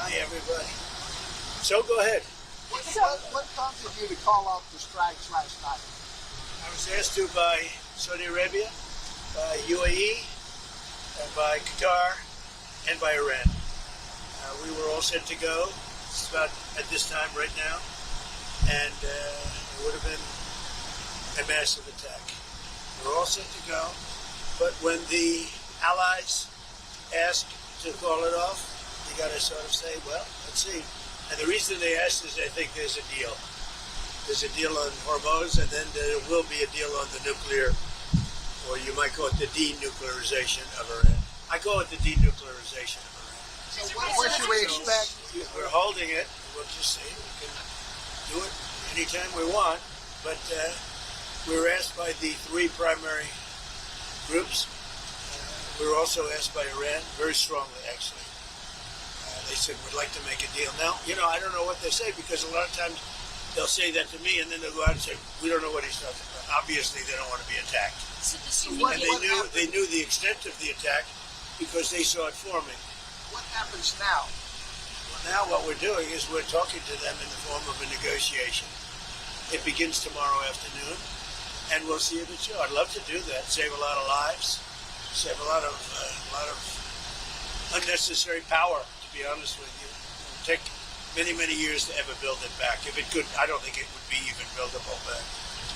Hi, everybody. So go ahead. What prompted you to call off the strikes last night? I was asked to by Saudi Arabia, by UAE, and by Qatar, and by Iran. We were all set to go. It's about at this time right now, and it would have been a massive attack. We're all set to go, but when the allies asked to call it off, you got to sort of say, well, let's see. And the reason they asked is they think there's a deal. There's a deal on Hormuz, and then there will be a deal on the nuclear, or you might call it the denuclearization of Iran. I call it the denuclearization of Iran. So what should we expect? We're holding it. We'll just see. We can do it anytime we want. But we were asked by the three primary groups. We were also asked by Iran, very strongly, actually. They said, we'd like to make a deal. Now, I don't know what they say, because a lot of times they'll say that to me, and then they'll go out and say, we don't know what he's talking about. Obviously, they don't want to be attacked. And they knew the extent of the attack because they saw it forming. What happens now? Well, now what we're doing is we're talking to them in the form of a negotiation. It begins tomorrow afternoon, and we'll see it through. I'd love to do that, save a lot of lives, save a lot of unnecessary power, to be honest with you. It would take many, many years to ever build it back. If it could, I don't think it would be even buildable back.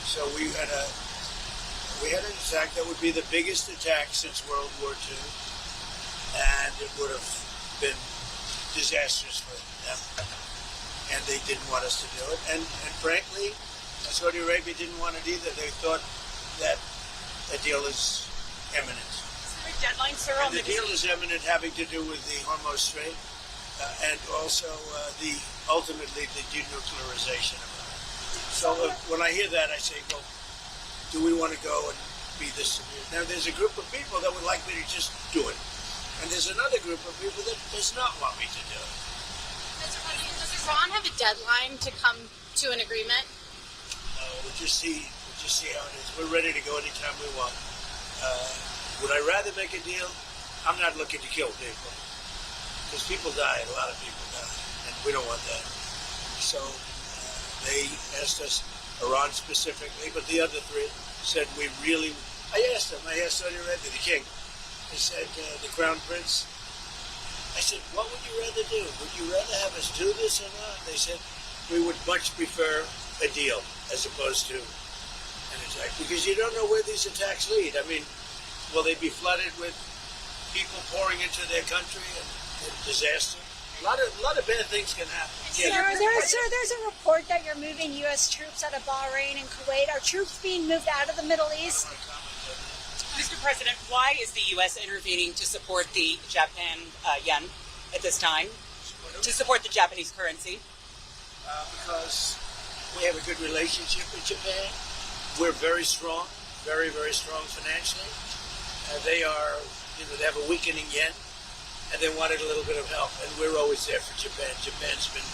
So we had an attack that would be the biggest attack since World War II, and it would have been disastrous for them. And they didn't want us to do it. And frankly, Saudi Arabia didn't want it either. They thought that a deal is imminent. Is there a deadline, sir? And the deal is imminent, having to do with the Hormuz Strait, and also ultimately the denuclearization of it. So when I hear that, I say, well, do we want to go and be this severe? Now, there's a group of people that would like me to just do it. And there's another group of people that does not want me to do it. Does Iran have a deadline to come to an agreement? No, we'll just see how it is. We're ready to go anytime we want. Would I rather make a deal? I'm not looking to kill people. Because people die, a lot of people die. And we don't want that. So they asked us, Iran specifically, but the other three said I asked Saudi Arabia, the king. I said, the crown prince, I said, what would you rather do? Would you rather have us do this or not? They said, we would much prefer a deal as opposed to an attack. Because you don't know where these attacks lead. I mean, will they be flooded with people pouring into their country and disaster? A lot of bad things can happen. Sir, there's a report that you're moving U.S. troops out of Bahrain and Kuwait. Are troops being moved out of the Middle East? Mr. President, why is the U.S. intervening to support the Japan yen at this time? To support the Japanese currency? Because we have a good relationship with Japan. We're very strong, very, very strong financially. They have a weakening yen, and they wanted a little bit of help, and we're always there for Japan. Japan's been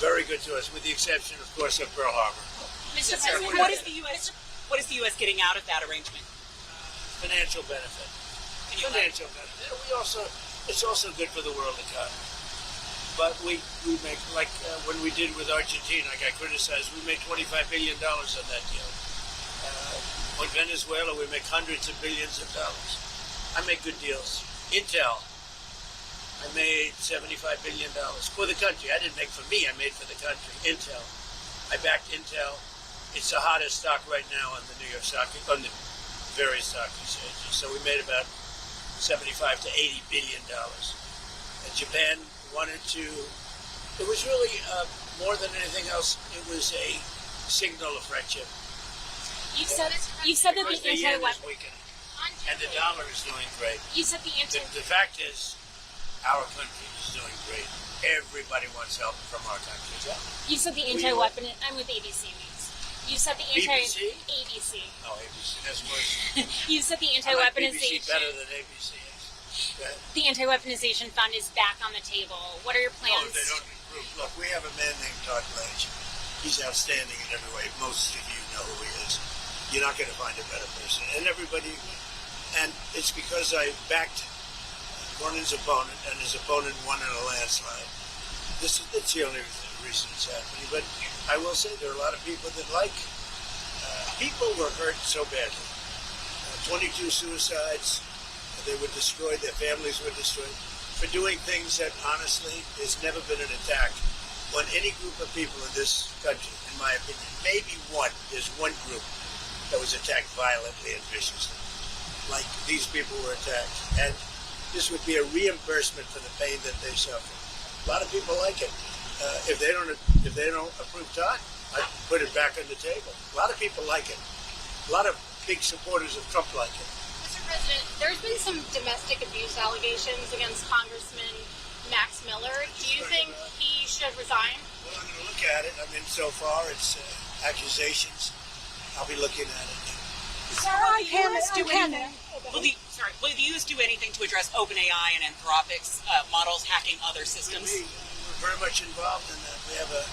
very good to us, with the exception, of course, of Pearl Harbor. Mr. President, what is the U.S. getting out of that arrangement? Financial benefit. Financial benefit. It's also good for the world economy. But we make, like when we did with Argentina, I got criticized, we made $25 billion on that deal. On Venezuela, we make hundreds of billions of dollars. I make good deals. Intel, I made $75 billion for the country. I didn't make for me, I made for the country. Intel. I backed Intel. It's the hottest stock right now on the New York Stock, on the various stock exchanges. So we made about $75 to $80 billion. And Japan wanted to, it was really more than anything else, it was a signal of friendship. You said that the anti-weapon and the dollar is doing great. You said the fact is, our country is doing great. Everybody wants help from our country. Yeah. You said the anti-weapon. I'm with ABC News. You said the BBC? ABC. Oh, ABC. That's worse. You said the I like anti-weaponization. BBC better than ABC. The anti-weaponization fund is back on the table. What are your plans? No, they don't improve. Look, we have a man named Todd Blanche. He's outstanding in every way. Most of you know who he is. You're not going to find a better person. And everybody, and it's because I backed won his opponent, and his opponent won in a landslide. That's the only reason it's happening. But I will say there are a lot of people that like. People were hurt so badly. 22 suicides. They were destroyed. Their families were destroyed for doing things that honestly has never been an attack on any group of people in this country, in my opinion. Maybe one. There's one group that was attacked violently and viciously, like these people were attacked. And this would be a reimbursement for the pain that they suffered. A lot of people like it. If they don't approve Todd, I put it back on the table. A lot of people like it. A lot of big supporters of Trump like it. Mr. President, there's been some domestic abuse allegations against Congressman Max Miller. Do you think he should resign? Well, I'm going to look at it. I mean, so far it's accusations. I'll be looking at it. Will the U.S. do anything to address OpenAI and Anthropic's models hacking other systems? We're very much involved in that. We have a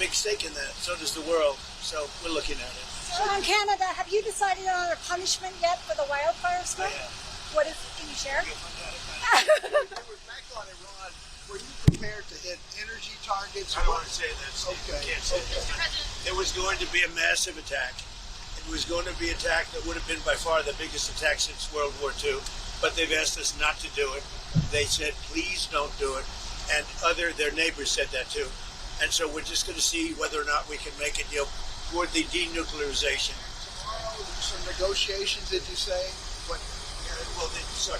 big stake in that. So does the world. So we're looking at it. So in Canada, have you decided on a punishment yet for the wildfire smoke? What is? Can you share? Back on Iran, were you prepared to hit energy targets? I don't want to say that. Okay. I can't say Mr. that. President, There was going to be a massive attack. It was going to be an attack that would have been by far the biggest attack since World War II. But they've asked us not to do it. They said, please don't do it. And their neighbors said that too. And so we're just going to see whether or not we can make a deal toward the denuclearization. Tomorrow, some negotiations, did you say? Well, they suck.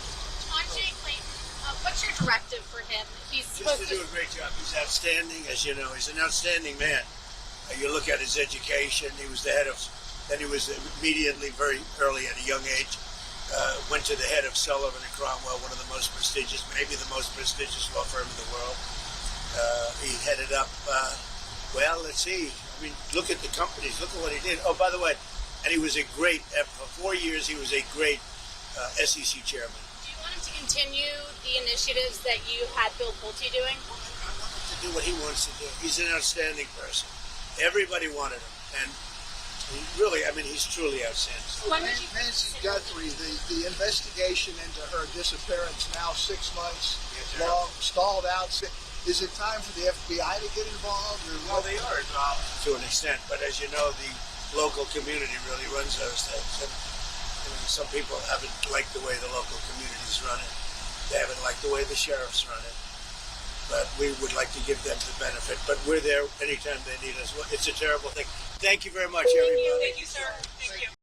on Jay Clayton, what's your directive for him? He's Just supposed to do a great job. He's outstanding, as you know. He's an outstanding man. You look at his education. He was the head of. Then he was immediately, very early at a young age, went to the head of Sullivan and Cromwell, one of the most prestigious, maybe the most prestigious law firm in the world. He headed up. Well, let's see. I mean, look at the companies. Look at what he did. Oh, by the way, and he was a great. For 4 years, he was a great SEC chairman. Do you want him to continue the initiatives that you had Bill Pulte doing? I want him to do what he wants to do. He's an outstanding person. Everybody wanted him, and he really, I mean, he's truly outstanding. When would you Nancy Guthrie, the investigation into her disappearance now 6 months long, stalled out. Is it time for the FBI to get involved? Or Well, they are involved to an extent, but as you know, the local community really runs those things. And some people haven't liked the way the local communities run it. They haven't liked the way the sheriffs run it. But we would like to give them the benefit. But we're there anytime they need us. It's a terrible thing. Thank you very much, everybody. Thank you, sir. Thank you.